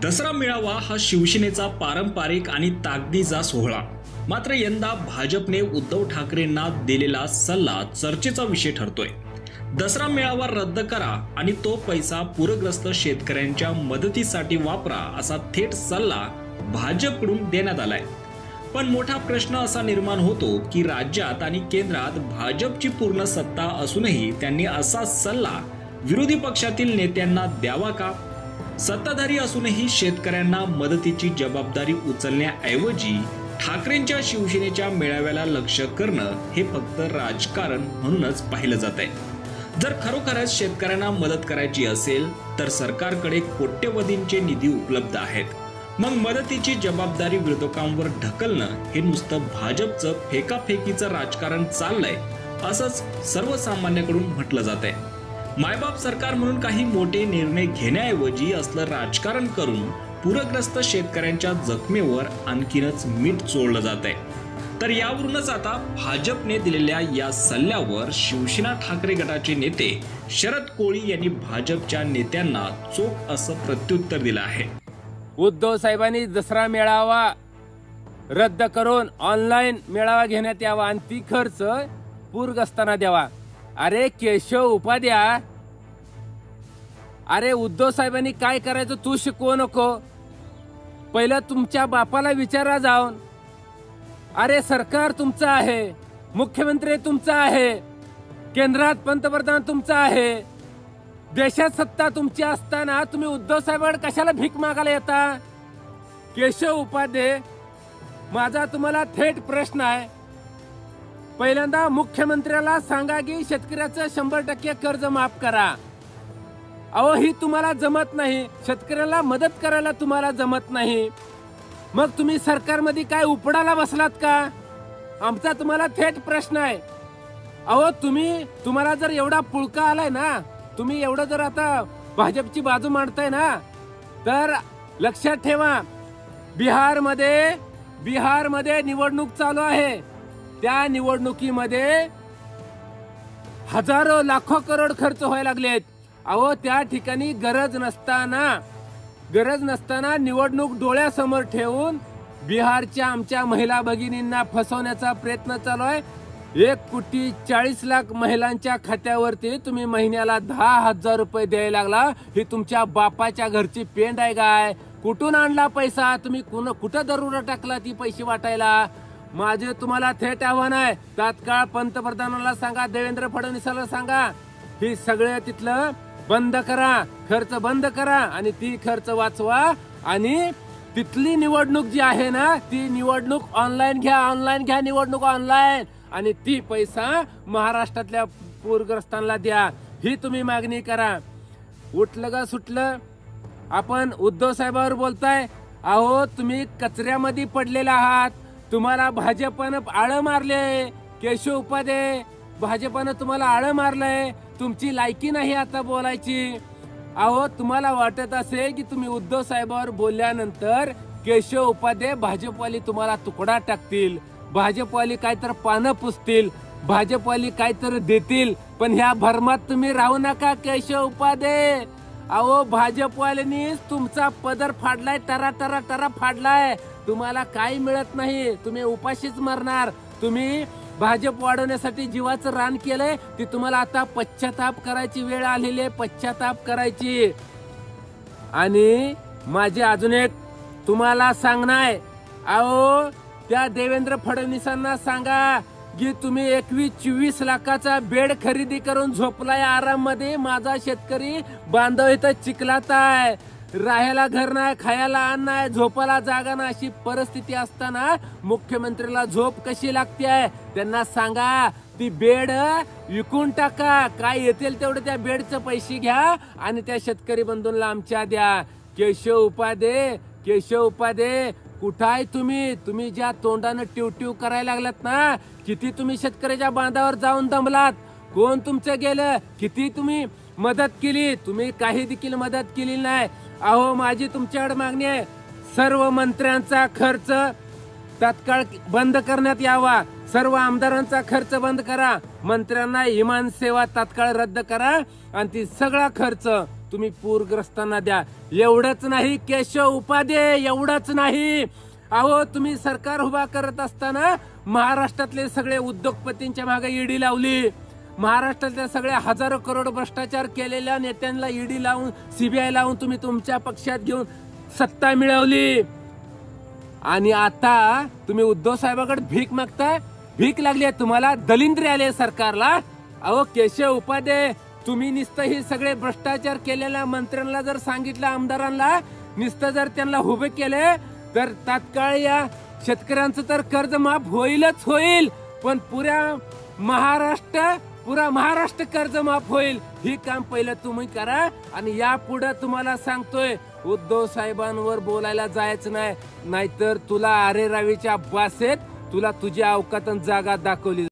दसरा मेळावा हा शिवसेनेचा पारंपरिक आणि ताकदीचा सोहळा. मात्र यंदा भाजपने उद्धव ठाकरेंना दिलेला सल्ला चर्चेचा विषय ठरतोय. दसरा मेळावा रद्द करा आणि तो पैसा पूरग्रस्त शेतकऱ्यांच्या मदतीसाठी वापरा असा थेट सल्ला भाजपकडून देण्यात आलाय. पण मोठा प्रश्न असा निर्माण होतो की राज्यात आणि केंद्रात भाजपची पूर्ण सत्ता असूनही त्यांनी असा सल्ला विरोधी पक्षातील नेत्यांना द्यावा का? सत्ताधारी असूनही शेतकऱ्यांना मदतीची जबाबदारी उचलण्याऐवजी ठाकरेंच्या शिवसेनेच्या मेळाव्याला लक्ष करणं हे फक्त राजकारण म्हणूनच पाहिलं जात आहे. जर खरोखरच शेतकऱ्यांना मदत करायची असेल तर सरकारकडे कोट्यवधींचे निधी उपलब्ध आहेत. मग मदतीची जबाबदारी विरोधकांवर ढकलणं हे नुसतं भाजपचं फेकाफेकीचं राजकारण चाललंय असंच सर्वसामान्यांकडून म्हटलं जात आहे. मायबाप सरकार म्हणून काही मोठे निर्णय घेण्याऐवजी असलं राजकारण करून पूरग्रस्त शेतकऱ्यांच्या जखमेवर आणखीनच मीठ चोळलं जात आहे. तर यावरूनच आता भाजपने दिलेल्या या सल्ल्यावर शिवसेना ठाकरे गटाचे नेते शरद कोळी यांनी भाजपच्या नेत्यांना चोख असं प्रत्युत्तर दिलं आहे. उद्धव साहेबांनी दसरा मेळावा रद्द करून ऑनलाईन मेळावा घेण्यात यावा आणि ती खर्च पूरग्रस्तांना द्यावा. अरे केशव उपाध्याय, अरे उद्धव साहेबांनी काय करायचं तू शिकवू नको. पहिलं तुमच्या बापाला विचारा जाऊन. अरे सरकार तुमचं आहे, मुख्यमंत्री तुमचा आहे, केंद्रात पंतप्रधान तुमचा आहे, देशात सत्ता तुमची असताना तुम्ही उद्धव साहेबांकडे कशाला भीक मागायला येता? केशव उपाध्याय, माझा तुम्हाला थेट प्रश्न आहे. पहिल्यांदा मुख्यमंत्र्याला सांगा की शेतकऱ्याचं 100% कर्ज माफ करा. अहो ही तुम्हाला जमत नाही, शेतकऱ्याला मदत करायला तुम्हाला जमत नाही, मग तुम्ही सरकारमध्ये काय उपडाला बसलात का? आमचा तुम्हाला थेट प्रश्न आहे. अहो तुम्हाला जर एवढा पुळका आलाय ना, तुम्ही एवढं जर आता भाजपची बाजू मांडताय ना, तर लक्षात ठेवा बिहारमध्ये निवडणूक चालू आहे. त्या निवडणुकीमध्ये हजारो लाखो करोड खर्च व्हायला लागलेत. अहो त्या ठिकाणी गरज नसताना निवडणूक डोळ्यासमोर ठेवून बिहारच्या आमच्या महिला भगिनींना फसवण्याचा प्रयत्न चालू आहे. 1,40,00,000 महिलांच्या खात्यावरती तुम्ही महिन्याला 10,000 रुपये द्यायला लागला. ही तुमच्या बापाच्या घरची पेंड आहे काय? कुठून आणला पैसा? तुम्ही कुठं दरोडा टाकला ती पैसे वाटायला? माझे तुम्हाला थेट आव्हान आहे, तात्काळ पंतप्रधानाला सांगा, देवेंद्र फडणवीसाला सांगा, ही सगळं तिथलं बंद करा, खर्च बंद करा आणि ती खर्च वाचवा. आणि तिथली निवडणूक जी आहे ना, ती निवडणूक ऑनलाईन घ्या निवडणूक ऑनलाईन, आणि ती पैसा महाराष्ट्रातल्या पूरग्रस्तांना द्या, ही तुम्ही मागणी करा. उठलं का सुटलं आपण उद्धव साहेबांवर बोलताय. अहो तुम्ही कचऱ्यामध्ये पडलेले आहात. तुम्हाला भाजपनं आळं मारले. केशव उपाध्याय, भाजपनं तुम्हाला आळं मारलंय. तुमची लायकी नाही आता बोलायची. अहो तुम्हाला वाटत असेल की तुम्ही उद्धव साहेबांवर बोलल्यानंतर केशव उपाध्याय भाजपवाली तुम्हाला तुकडा टाकतील, भाजपवाली काहीतरी पानं पुसतील, भाजपवाली काहीतरी देतील. पण ह्या भरमात तुम्ही राहू नका केशव उपाध्याय. अहो भाजपवाल्यांनी तुमचा पदर फाडलाय, टरा फाडलाय. तुम्हाला काही मिळत नाही, तुम्ही उपाशीच मरणार. तुम्ही भाजप वाढवण्यासाठी जीवाचं रान केलंय, ती तुम्हाला आता पश्चाताप करायची वेळ आलेली आहे, पश्चाताप करायची. आणि माझे अजून एक तुम्हाला सांगणं आहे. अहो त्या देवेंद्र फडणवीसांना सांगा की तुम्ही 21-24 लाखाचा बेड खरेदी करून झोपलाय आराम मध्ये. माझा शेतकरी बांधव इथं चिखलात आहे, राहायला घर नाही, खायला अन्न नाही, झोपायला जागा नाही. अशी परिस्थिती असताना मुख्यमंत्र्याला झोप कशी लागते आहे? त्यांना सांगा ती बेड विकून टाका, काय येतील तेवढे त्या बेडचे पैसे घ्या आणि त्या शेतकरी बंधूंना आमच्या द्या. केशव उपाध्याय कुठं आहे तुम्ही ज्या तोंडानं टिवटिव करायला लागलात ना, किती तुम्ही शेतकऱ्याच्या बांधावर जाऊन दमलात, कोण तुमचं गेलं, किती तुम्ही मदत केली? तुम्ही काही देखील मदत केली नाही. अहो माझी तुमच्याकडे मागणी आहे, सर्व मंत्र्यांचा खर्च तात्काळ बंद करण्यात यावा. सर्व आमदारांचा खर्च बंद करा. मंत्र्यांना विमान सेवा तात्काळ रद्द करा आणि ती सगळा खर्च तुम्ही पूरग्रस्तांना द्या. एवढंच नाही केशव उपाध्ये, एवढंच नाही. अहो तुम्ही सरकार उभा करत असताना महाराष्ट्रातले सगळे उद्योगपतींच्या मागे ईडी लावली. महाराष्ट्रातल्या सगळ्या हजारो करोड भ्रष्टाचार केलेल्या नेत्यांना ईडी लावून, सीबीआय लावून तुम्ही तुमच्या पक्षात घेऊन सत्ता मिळवली. आणि आता तुम्ही उद्धव साहेबांकडे भीक मागताय. भीक लागली आहे तुम्हाला, दलिंद्री आले सरकारला. अहो केशव उपाध्ये, तुम्ही नुसतं हे सगळे भ्रष्टाचार केलेल्या मंत्र्यांना जर सांगितलं, आमदारांना नुसतं जर त्यांना उभे केले, तर तात्काळ या शेतकऱ्यांचं तर कर्ज माफ होईलच होईल, पण पुरा महाराष्ट्र कर्ज माफ होईल. ही काम पहिलं तुम्ही करा. आणि यापुढे तुम्हाला सांगतोय, उद्धव साहेबांवर बोलायला जायचं नाही, नाहीतर तुला अरे रावीच्या बासेत तुला तुझ्या अवकातन जागा दाखवली.